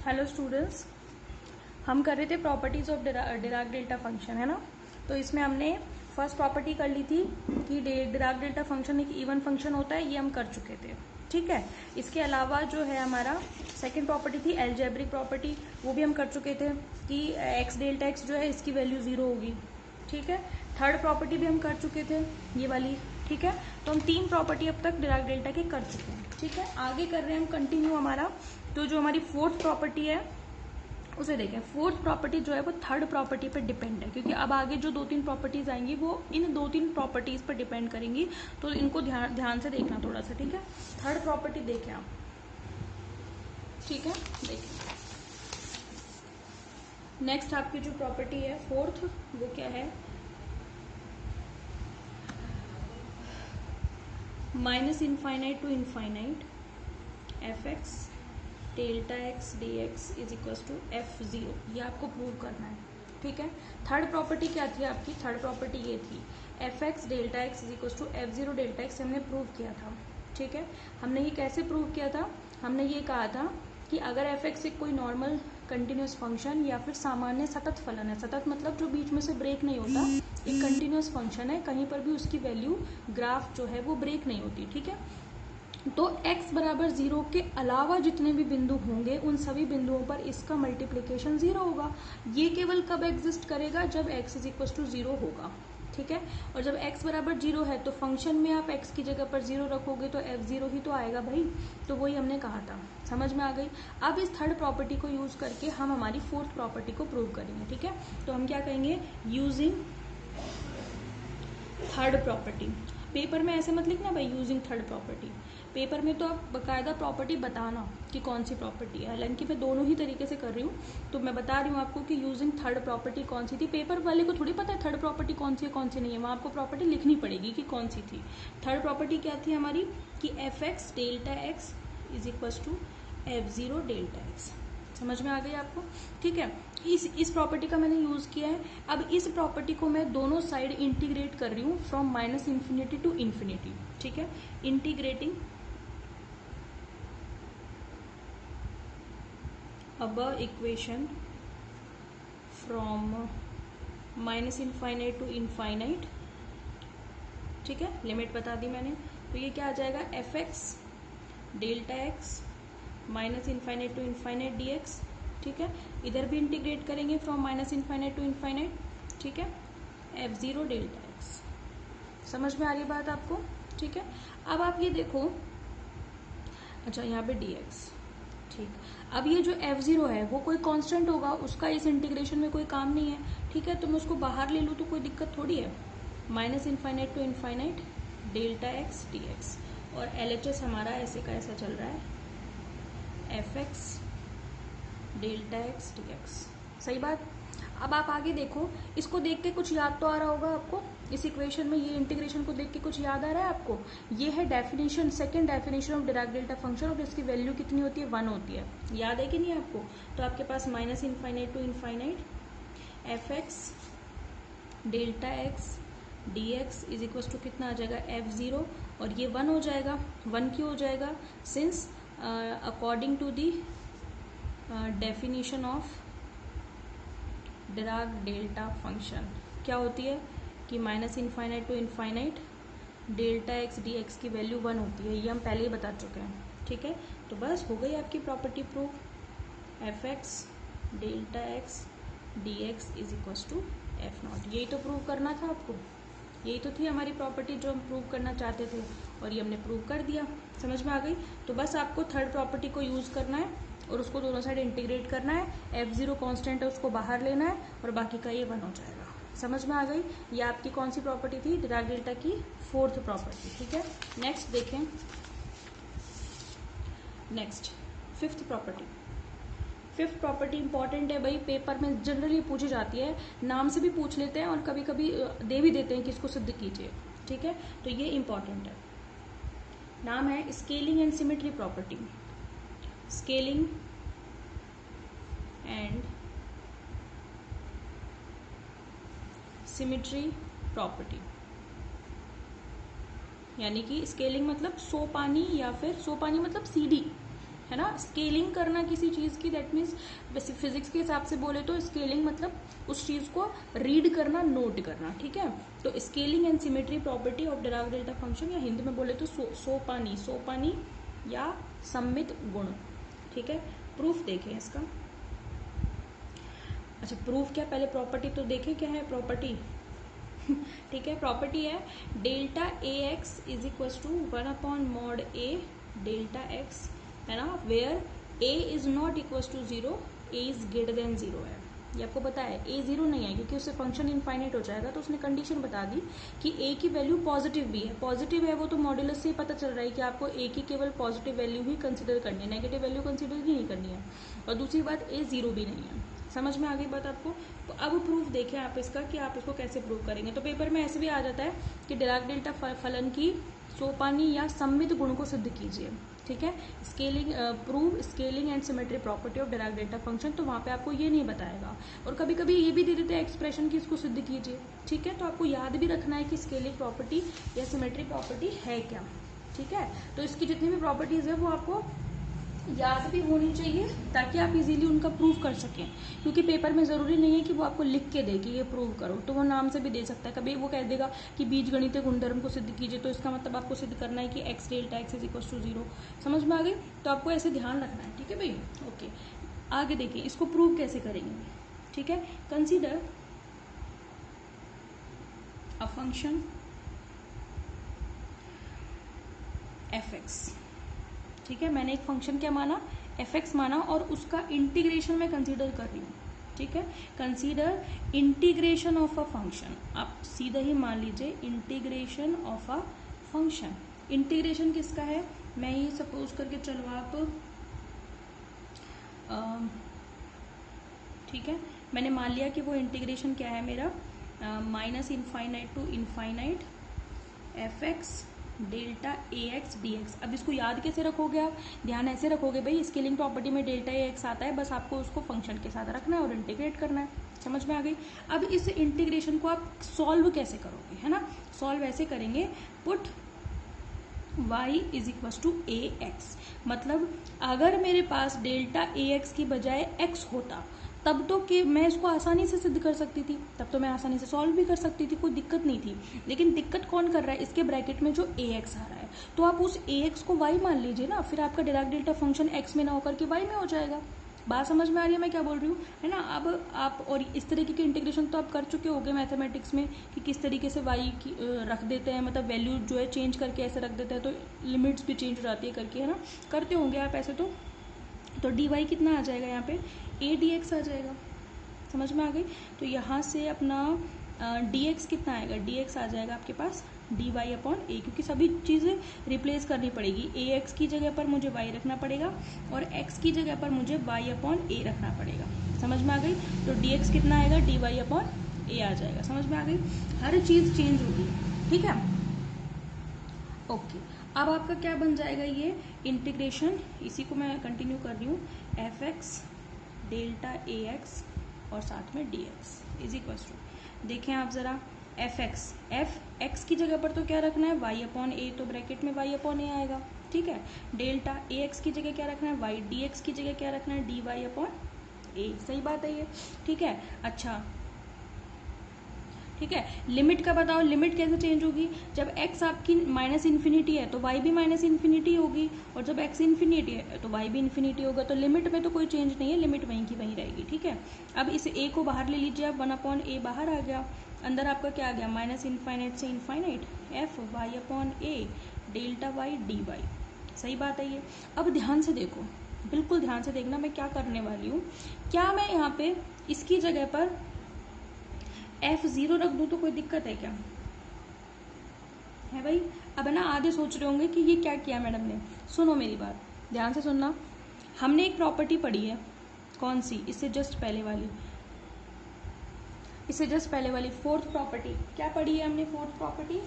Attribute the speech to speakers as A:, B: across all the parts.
A: Hello students, हम कर रहे थे properties of Dirac delta function, है ना। तो इसमें हमने फर्स्ट प्रॉपर्टी कर ली थी कि डिराक डेल्टा फंक्शन एक इवन फंक्शन होता है, ये हम कर चुके थे। ठीक है, इसके अलावा जो है हमारा सेकंड प्रॉपर्टी थी एल्जेब्रिक प्रॉपर्टी, वो भी हम कर चुके थे कि एक्स डेल्टा एक्स जो है इसकी वैल्यू 0 होगी। ठीक है, थर्ड प्रॉपर्टी भी हम कर चुके थे, ये वाली। ठीक है, तो हम 3 प्रॉपर्टी अब तक डिराक डेल्टा के कर चुके हैं। ठीक है, आगे कर रहे हैं हम कंटिन्यू हमारा। तो जो हमारी फोर्थ प्रॉपर्टी है उसे देखें। फोर्थ प्रॉपर्टी जो है वो थर्ड प्रॉपर्टी पर डिपेंड है, क्योंकि अब आगे जो 2-3 प्रॉपर्टीज आएंगी वो इन 2-3 प्रॉपर्टीज पर डिपेंड करेंगी, तो इनको ध्यान से देखना थोड़ा सा। ठीक है, थर्ड प्रॉपर्टी देखें आप। ठीक है, देखिए नेक्स्ट आपकी जो प्रॉपर्टी है फोर्थ, वो क्या है, minus infinite to infinite F x delta x d x is equal to F0, ये आपको प्रूव करना है। ठीक है, थर्ड प्रॉपर्टी क्या थी आपकी? थर्ड प्रॉपर्टी ये थी f x delta x is equal to F0 delta x, हमने प्रूव किया था। ठीक है, हमने ये कैसे प्रूव किया था? हमने ये कहा था कि अगर एफ एक्स एक कोई नॉर्मल कंटिन्यूस फंक्शन या फिर सामान्य सतत फलन है, सतत मतलब जो बीच में से ब्रेक नहीं होता, एक कंटिन्यूस फंक्शन है, कहीं पर भी उसकी वैल्यू ग्राफ जो है वो ब्रेक नहीं होती। ठीक है, तो x बराबर 0 के अलावा जितने भी बिंदु होंगे उन सभी बिंदुओं पर इसका मल्टीप्लिकेशन 0 होगा। ये केवल कब एग्जिस्ट करेगा? जब x इज इक्वल टू 0 होगा। ठीक है, और जब x बराबर 0 है तो फंक्शन में आप x की जगह पर 0 रखोगे तो F0 ही तो आएगा भाई। तो वही हमने कहा था, समझ में आ गई। अब इस थर्ड प्रॉपर्टी को यूज करके हम हमारी फोर्थ प्रॉपर्टी को प्रूव करेंगे। ठीक है, तो हम क्या कहेंगे? Using third property. पेपर में ऐसे मत लिखना भाई यूजिंग थर्ड प्रॉपर्टी, पेपर में तो आप बकायदा प्रॉपर्टी बताना कि कौन सी प्रॉपर्टी है। हालांकि मैं दोनों ही तरीके से कर रही हूँ, तो मैं बता रही हूँ आपको कि यूजिंग थर्ड प्रॉपर्टी कौन सी थी। पेपर वाले को थोड़ी पता है थर्ड प्रॉपर्टी कौन सी है कौन सी नहीं है, वहाँ आपको प्रॉपर्टी लिखनी पड़ेगी कि कौन सी थी। थर्ड प्रॉपर्टी क्या थी हमारी? कि f x delta x is equal to F0 delta x. समझ में आ गई आपको? ठीक है, इस प्रॉपर्टी का मैंने यूज किया है। अब इस प्रॉपर्टी को मैं दोनों साइड इंटीग्रेट कर रही हूँ from minus infinity to infinity. ठीक है, इंटीग्रेटिंग अब equation from minus infinite to infinite. ठीक है, लिमिट बता दी मैंने। तो ये क्या आ जाएगा? F x delta x minus infinite to infinite d x. ठीक है, इधर भी इंटीग्रेट करेंगे from minus infinite to infinite. ठीक है, F0 डेल्टा एक्स। समझ में आ रही बात आपको? ठीक है, अब आप ये देखो, अच्छा यहाँ पे dx। ठीक, अब ये जो F0 है वो कोई कांस्टेंट होगा, उसका इस इंटीग्रेशन में कोई काम नहीं है। ठीक है, तो मैं उसको बाहर ले लूँ तो कोई दिक्कत थोड़ी है। Minus infinite to infinite delta x d x, और LHS हमारा ऐसे का ऐसा चल रहा है f x delta x d x. सही बात। अब आप आगे देखो, इसको देख के कुछ याद तो आ रहा होगा आपको? इस इक्वेशन में ये इंटीग्रेशन को देख के कुछ याद आ रहा है आपको? ये है definition, second definition of Dirac delta function, और इसकी वैल्यू कितनी होती है? 1 होती है। याद है कि नहीं आपको? तो आपके पास minus infinite to infinite F x delta x d x is equal to कितना आ जाएगा? F0, और ये 1 हो जाएगा। 1 क्यों हो जाएगा? Since according to the definition of Dirac delta function क्या होती है कि minus infinite to infinite delta x d x की वैल्यू 1 होती है। ये हम पहले ही बता चुके हैं। ठीक है, तो बस हो गई आपकी property prove. F x delta x d x is equal to F0। यही तो प्रूव करना था आपको, यही तो थी हमारी प्रॉपर्टी जो हम प्रूव करना चाहते थे, और ये हमने प्रूव कर दिया। समझ में आ गई? तो बस आपको थर्ड प्रॉपर्टी को यूज करना है और उसको दोनों साइड इंटीग्रेट करना है। F0 कांस्टेंट है, उसको बाहर लेना है, और बाकी का ये 1 हो जाएगा। समझ में आ गई? ये आपकी कौन सी प्रॉपर्टी थी? डिराक डेल्टा की फोर्थ प्रॉपर्टी। ठीक है, नेक्स्ट देखें। Next fifth property. Fifth property important है भाई, पेपर में जनरली पूछी जाती है, नाम से भी पूछ लेते हैं और कभी कभी दे भी देते हैं कि इसको सिद्ध कीजिए। ठीक है, तो ये इंपॉर्टेंट है। नाम है scaling and symmetry property. Scaling and symmetry property, यानी कि स्केलिंग मतलब सोपानी, या फिर सोपानी मतलब सीधी, है ना। स्केलिंग करना किसी चीज की, दैट मीन्स वैसे फिजिक्स के हिसाब से बोले तो स्केलिंग मतलब उस चीज को रीड करना, नोट करना, ठीक है। तो scaling and symmetry property of Dirac delta function, या हिंदी में बोले तो सोपानी या सममित गुण, ठीक है। प्रूफ देखें इसका। अच्छा प्रूफ क्या, पहले प्रॉपर्टी तो देखें क्या है प्रॉपर्टी। ठीक है, प्रॉपर्टी है delta A x is equal to 1/mod a delta x, है ना, where a is not equal to 0, a is greater than 0 है। ये आपको पता है a 0 नहीं है क्योंकि उससे फंक्शन इनफाइनाइट हो जाएगा, तो उसने कंडीशन बता दी कि a की वैल्यू पॉजिटिव भी है। पॉजिटिव है वो तो मॉड्यूलस से ही पता चल रहा है कि आपको a की केवल पॉजिटिव वैल्यू ही कंसिडर करनी है, नेगेटिव वैल्यू कंसिडर ही नहीं करनी है। और दूसरी बात a 0 भी नहीं है। समझ में आ गई बात आपको। तो अब प्रूफ देखें आप इसका कि आप इसको कैसे प्रूव करेंगे। तो पेपर में ऐसे भी आ जाता है कि डिराक डेल्टा फलन की सोपानी या सममित गुण को सिद्ध कीजिए, ठीक है। Scaling prove scaling and symmetry property of Dirac delta function, तो वहां पे आपको ये नहीं बताएगा। और कभी कभी ये भी दे देते हैं एक्सप्रेशन की इसको सिद्ध कीजिए, ठीक है। तो आपको याद भी रखना है कि स्केलिंग प्रॉपर्टी या सिमेट्री प्रॉपर्टी है क्या, ठीक है। तो इसकी जितनी भी प्रॉपर्टीज है वो आपको याद भी होनी चाहिए ताकि आप इजीली उनका प्रूव कर सकें। क्योंकि पेपर में जरूरी नहीं है कि वो आपको लिख के दे कि ये प्रूव करो, तो वो नाम से भी दे सकता है। कभी वो कह देगा कि बीजगणितीय गुणधर्म को सिद्ध कीजिए, तो इसका मतलब आपको सिद्ध करना है कि x delta x is equal to 0। समझ में आ गई। तो आपको ऐसे ध्यान रखना है, ठीक है भाई। ओके, आगे देखिए इसको प्रूव कैसे करेंगे, ठीक है। Consider a function F x, ठीक है। मैंने एक फंक्शन क्या माना, एफ एक्स माना, और उसका इंटीग्रेशन में कंसीडर कर रही हूँ, ठीक है। Consider integration of a function, आप सीधा ही मान लीजिए integration of a function. Integration किसका है, मैं ये सपोज करके चलो आप, ठीक है, मैंने मान लिया कि वो इंटीग्रेशन क्या है मेरा, minus infinite to infinite F x delta A x d x. अब इसको याद कैसे रखोगे आप, ध्यान ऐसे रखोगे भाई, स्केलिंग प्रॉपर्टी में डेल्टा ए एक्स आता है, बस आपको उसको फंक्शन के साथ रखना है और इंटीग्रेट करना है। समझ में आ गई। अब इस इंटीग्रेशन को आप सॉल्व कैसे करोगे, है ना। सॉल्व ऐसे करेंगे, put y is equal to a x, मतलब अगर मेरे पास डेल्टा ए एक्स की बजाय x होता तब तो कि मैं इसको आसानी से सिद्ध कर सकती थी, तब तो मैं आसानी से सॉल्व भी कर सकती थी, कोई दिक्कत नहीं थी। लेकिन दिक्कत कौन कर रहा है, इसके ब्रैकेट में जो ए एक्स आ रहा है, तो आप उस ए एक्स को y मान लीजिए ना, फिर आपका डिराक डेल्टा फंक्शन x में ना होकर के y में हो जाएगा। बात समझ में आ रही है मैं क्या बोल रही हूँ, है ना। अब आप और इस तरीके के इंटीग्रेशन तो आप कर चुके होंगे मैथमेटिक्स में कि किस तरीके से y की रख देते हैं, मतलब वैल्यू जो है चेंज करके ऐसे रख देते हैं तो लिमिट्स भी चेंज हो जाती है करके, है ना, करते होंगे आप ऐसे। तो डी वाई कितना आ जाएगा यहाँ पे, ए डी एक्स आ जाएगा। समझ में आ गई। तो यहाँ से अपना डी एक्स कितना आएगा, डी एक्स आ जाएगा आपके पास डी वाई अपॉन ए, क्योंकि सभी चीज़ें रिप्लेस करनी पड़ेगी। ए एक्स की जगह पर मुझे वाई रखना पड़ेगा और एक्स की जगह पर मुझे वाई अपॉन ए रखना पड़ेगा। समझ में आ गई। तो डी एक्स कितना आएगा, डी वाई अपॉन ए आ जाएगा। समझ में आ गई, हर चीज़ चेंज होगी, ठीक है। ओके, अब आपका क्या बन जाएगा, ये इंटीग्रेशन, इसी को मैं कंटिन्यू कर रही हूँ, एफ एक्स डेल्टा ए एक्स और साथ में d x is equal to, देखें आप जरा, एफ एक्स की जगह पर तो क्या रखना है, वाई अपॉन ए, तो ब्रैकेट में वाई अपॉन ए आएगा, ठीक है। डेल्टा ए एक्स की जगह क्या रखना है, वाई, डी एक्स की जगह क्या रखना है, डी वाई अपॉन ए। सही बात है ये, ठीक है। अच्छा ठीक है, लिमिट का बताओ, लिमिट कैसे चेंज होगी, जब x आपकी माइनस इन्फिनिटी है तो y भी माइनस इन्फिनिटी होगी, और जब x इन्फिनिटी है तो y भी इन्फिनिटी होगा। तो लिमिट में तो कोई चेंज नहीं है, लिमिट वहीं की वहीं रहेगी, ठीक है। अब इस a को बाहर ले लीजिए आप, 1/a बाहर आ गया, अंदर आपका क्या आ गया, माइनस इनफाइनाइट से इनफाइनाइट एफ वाई अपॉन ए डेल्टा वाई डी वाई। सही बात है ये। अब ध्यान से देखो, बिल्कुल ध्यान से देखना मैं क्या करने वाली हूँ। क्या मैं यहाँ पे इसकी जगह पर F0 रख दूं तो कोई दिक्कत है क्या, है भाई। अब ना आधे सोच रहे होंगे कि ये क्या किया मैडम ने। सुनो मेरी बात, ध्यान से सुनना। हमने एक प्रॉपर्टी पढ़ी है, कौन सी, इससे जस्ट पहले वाली, इससे जस्ट पहले वाली फोर्थ प्रॉपर्टी। क्या पढ़ी है हमने फोर्थ प्रॉपर्टी,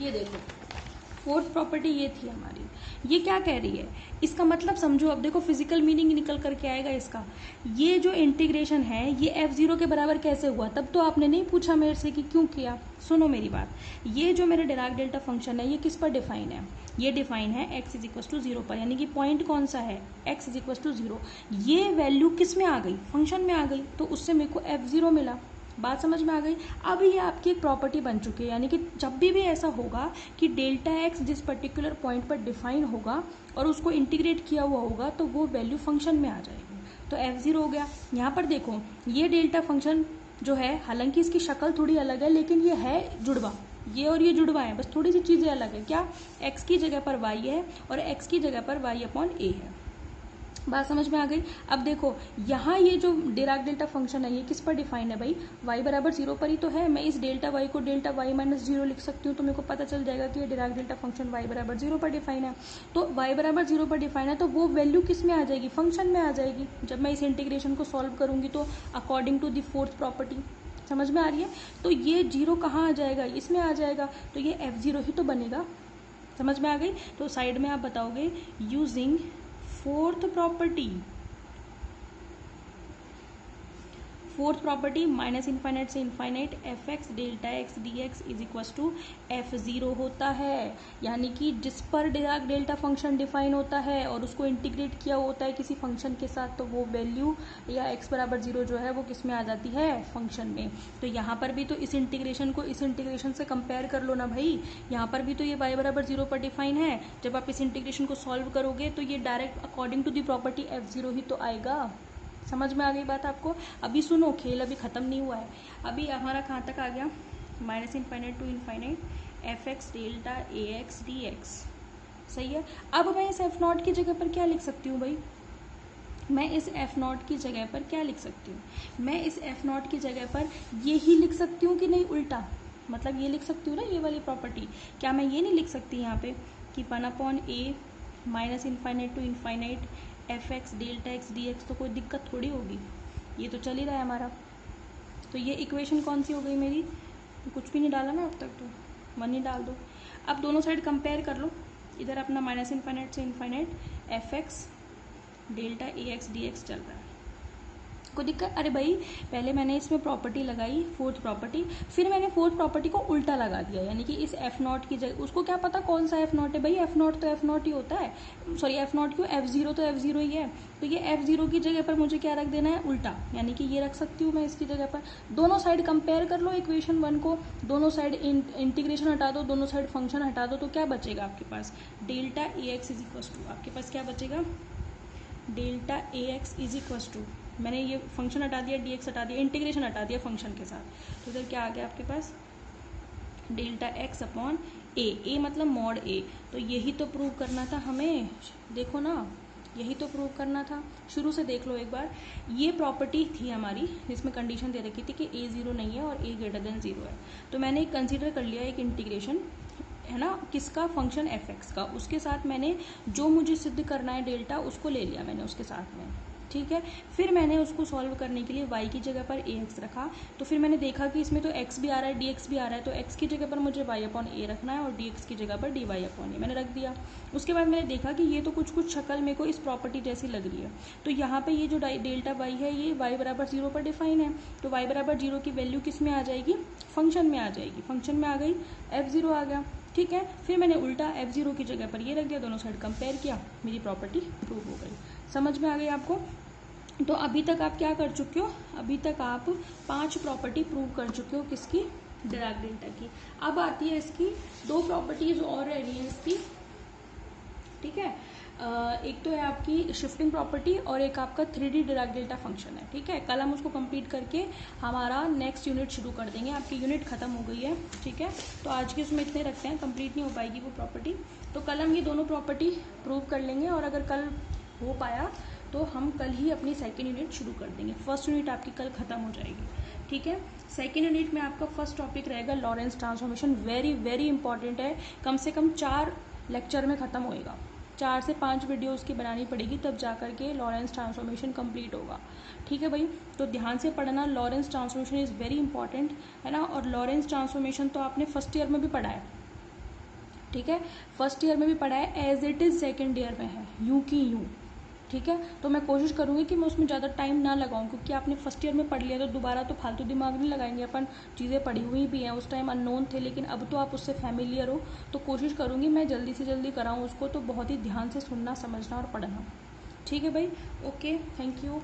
A: ये देखो फोर्थ प्रॉपर्टी ये थी हमारी। ये क्या कह रही है, इसका मतलब समझो, अब देखो फिजिकल मीनिंग निकल करके आएगा इसका। ये जो इंटीग्रेशन है ये f0 के बराबर कैसे हुआ, तब तो आपने नहीं पूछा मेरे से कि क्यों किया। सुनो मेरी बात, ये जो मेरा डिराक डेल्टा फंक्शन है ये किस पर डिफाइन है, ये डिफाइन है x इज इक्वल टू 0 पर, यानी कि पॉइंट कौन सा है, x इज इक्वल टू 0। ये वैल्यू किस में आ गई, फंक्शन में आ गई, तो उससे मेरे को f0 मिला। बात समझ में आ गई। अब ये आपकी एक प्रॉपर्टी बन चुकी है, यानी कि जब भी ऐसा होगा कि डेल्टा एक्स जिस पर्टिकुलर पॉइंट पर डिफाइन होगा और उसको इंटीग्रेट किया हुआ होगा तो वो वैल्यू फंक्शन में आ जाएगी, तो f0 हो गया। यहाँ पर देखो ये डेल्टा फंक्शन जो है, हालांकि इसकी शक्ल थोड़ी अलग है लेकिन ये है जुड़वा, ये और ये जुड़वा है, बस थोड़ी सी चीज़ें अलग है। क्या, x की जगह पर y है और x की जगह पर y अपॉन a है। बात समझ में आ गई। अब देखो यहाँ ये जो डिराक डेल्टा फंक्शन है ये किस पर डिफाइन है भाई, y बराबर 0 पर ही तो है। मैं इस डेल्टा y को डेल्टा y माइनस 0 लिख सकती हूँ, तो मेरे को पता चल जाएगा कि ये डिराक डेल्टा फंक्शन y बराबर 0 पर डिफाइन है। तो y बराबर 0 पर डिफाइन है तो वो वैल्यू किस में आ जाएगी, फंक्शन में आ जाएगी। जब मैं इस इंटीग्रेशन को सॉल्व करूंगी तो according to the fourth property, समझ में आ रही है। तो ये 0 कहाँ आ जाएगा, इसमें आ जाएगा, तो ये f0 ही तो बनेगा। समझ में आ गई। तो साइड में आप बताओगे using fourth property minus infinite से infinite F x delta x d x is equal to f0 होता है, यानी कि जिस पर डिराक डेल्टा फंक्शन डिफाइन होता है और उसको इंटीग्रेट किया होता है किसी फंक्शन के साथ, तो वो वैल्यू या x बराबर 0 जो है वो किस में आ जाती है, फंक्शन में। तो यहाँ पर भी तो इस इंटीग्रेशन को इस इंटीग्रेशन से कंपेयर कर लो ना भाई, यहाँ पर भी तो ये y बराबर 0 पर डिफाइन है। जब आप इस इंटीग्रेशन को सॉल्व करोगे तो ये direct according to the property f0 ही तो आएगा। समझ में आ गई बात आपको। अभी सुनो, खेल अभी खत्म नहीं हुआ है। अभी हमारा कहाँ तक आ गया, minus infinite to infinite F x delta A x d x, सही है। अब मैं इस एफ नॉट की जगह पर क्या लिख सकती हूँ भाई, मैं इस एफ नॉट की जगह पर क्या लिख सकती हूँ, मैं इस एफ नॉट की जगह पर ये ही लिख सकती हूँ कि नहीं उल्टा, मतलब ये लिख सकती हूँ ना ये वाली प्रॉपर्टी। क्या मैं ये नहीं लिख सकती यहाँ पे कि 1/a minus infinite to infinite F x delta x d x, तो कोई दिक्कत थोड़ी होगी, ये तो चल ही रहा है हमारा। तो ये इक्वेशन कौन सी हो गई मेरी, कुछ भी नहीं डाला ना अब तक, तो 1 ही डाल दो। अब दोनों साइड कंपेयर कर लो, इधर अपना माइनस इनफाइनाइट से इनफाइनाइट एफ एक्स डेल्टा ए एक्स डी एक्स चल रहा है, कोई दिक्कत। अरे भाई पहले मैंने इसमें प्रॉपर्टी लगाई फोर्थ प्रॉपर्टी, फिर मैंने फोर्थ प्रॉपर्टी को उल्टा लगा दिया, यानी कि इस एफ नॉट की जगह, उसको क्या पता कौन सा एफ नॉट है भाई, एफ नॉट तो एफ नॉट ही होता है, सॉरी एफ नॉट क्यों, f0 तो f0 ही है। तो ये f0 की जगह पर मुझे क्या रख देना है, उल्टा, यानी कि ये रख सकती हूँ मैं इसकी जगह पर। दोनों साइड कंपेयर कर लो इक्वेशन 1 को, दोनों साइड इंटीग्रेशन हटा दो, दोनों साइड फंक्शन हटा दो, तो क्या बचेगा आपके पास, delta A x is equal to, आपके पास क्या बचेगा, delta A x is equal to, मैंने ये फंक्शन हटा दिया, डी एक्स हटा दिया, इंटीग्रेशन हटा दिया फंक्शन के साथ, तो इधर क्या आ गया आपके पास, डेल्टा एक्स अपॉन ए मतलब मॉड ए। तो यही तो प्रूव करना था हमें, देखो ना यही तो प्रूव करना था। शुरू से देख लो एक बार, ये प्रॉपर्टी थी हमारी जिसमें कंडीशन दे रखी थी कि ए 0 नहीं है और ए ग्रेटर देन 0 है। तो मैंने कंसीडर कर लिया एक इंटीग्रेशन, है ना, किसका, फंक्शन एफ एक्स का, उसके साथ मैंने जो मुझे सिद्ध करना है डेल्टा उसको ले लिया मैंने उसके साथ में, ठीक है। फिर मैंने उसको सॉल्व करने के लिए y की जगह पर ए एक्स रखा, तो फिर मैंने देखा कि इसमें तो x भी आ रहा है dx भी आ रहा है, तो x की जगह पर मुझे y अपॉन ए रखना है और dx की जगह पर dy अपॉन ए मैंने रख दिया। उसके बाद मैंने देखा कि ये तो कुछ शक्ल मेरे को इस प्रॉपर्टी जैसी लग रही है, तो यहाँ पे ये जो डेल्टा y है ये y बराबर 0 पर डिफाइन है, तो y बराबर 0 की वैल्यू किस में आ जाएगी, फंक्शन में आ जाएगी, फंक्शन में आ गई, f0 आ गया, ठीक है। फिर मैंने उल्टा f0 की जगह पर ये रख दिया, दोनों साइड कंपेयर किया, मेरी प्रॉपर्टी प्रूव हो गई। समझ में आ गई आपको। तो अभी तक आप क्या कर चुके हो, अभी तक आप 5 प्रॉपर्टी प्रूव कर चुके हो, किसकी, डिराक डेल्टा की। अब आती है इसकी 2 प्रॉपर्टीज और रह रही है इसकी, ठीक है। एक तो है आपकी शिफ्टिंग प्रॉपर्टी और एक आपका 3D डिराक डेल्टा फंक्शन है, ठीक है। कल हम उसको कंप्लीट करके हमारा नेक्स्ट यूनिट शुरू कर देंगे, आपकी यूनिट खत्म हो गई है, ठीक है। तो आज के उसमें इतने रखते हैं, कंप्लीट नहीं हो पाएगी वो प्रॉपर्टी, तो कल हम ये दोनों प्रॉपर्टी प्रूव कर लेंगे, और अगर कल हो पाया तो हम कल ही अपनी सेकेंड यूनिट शुरू कर देंगे। फर्स्ट यूनिट आपकी कल खत्म हो जाएगी, ठीक है। सेकेंड यूनिट में आपका फर्स्ट टॉपिक रहेगा Lorentz transformation, very very important है, कम से कम 4 लेक्चर में ख़त्म होएगा, 4 से 5 वीडियो उसकी बनानी पड़ेगी, तब जा करके लॉरेंस ट्रांसफॉर्मेशन कंप्लीट होगा, ठीक है भाई। तो ध्यान से पढ़ना, Lorentz transformation is very important, है ना। और लॉरेंस ट्रांसफॉर्मेशन तो आपने फर्स्ट ईयर में भी पढ़ा है, ठीक है, फर्स्ट ईयर में भी पढ़ा है, as it is second year में है, यूं की यूं। ठीक है, तो मैं कोशिश करूँगी कि मैं उसमें ज़्यादा टाइम ना लगाऊँ, क्योंकि आपने फर्स्ट ईयर में पढ़ लिया तो दोबारा तो फालतू दिमाग नहीं लगाएंगे अपन, चीज़ें पढ़ी हुई भी हैं, उस टाइम अननोन थे लेकिन अब तो आप उससे फैमिलियर हो, तो कोशिश करूँगी मैं जल्दी से जल्दी कराऊँ उसको, तो बहुत ही ध्यान से सुनना, समझना और पढ़ना। ठीक है भाई, ओके, थैंक यू।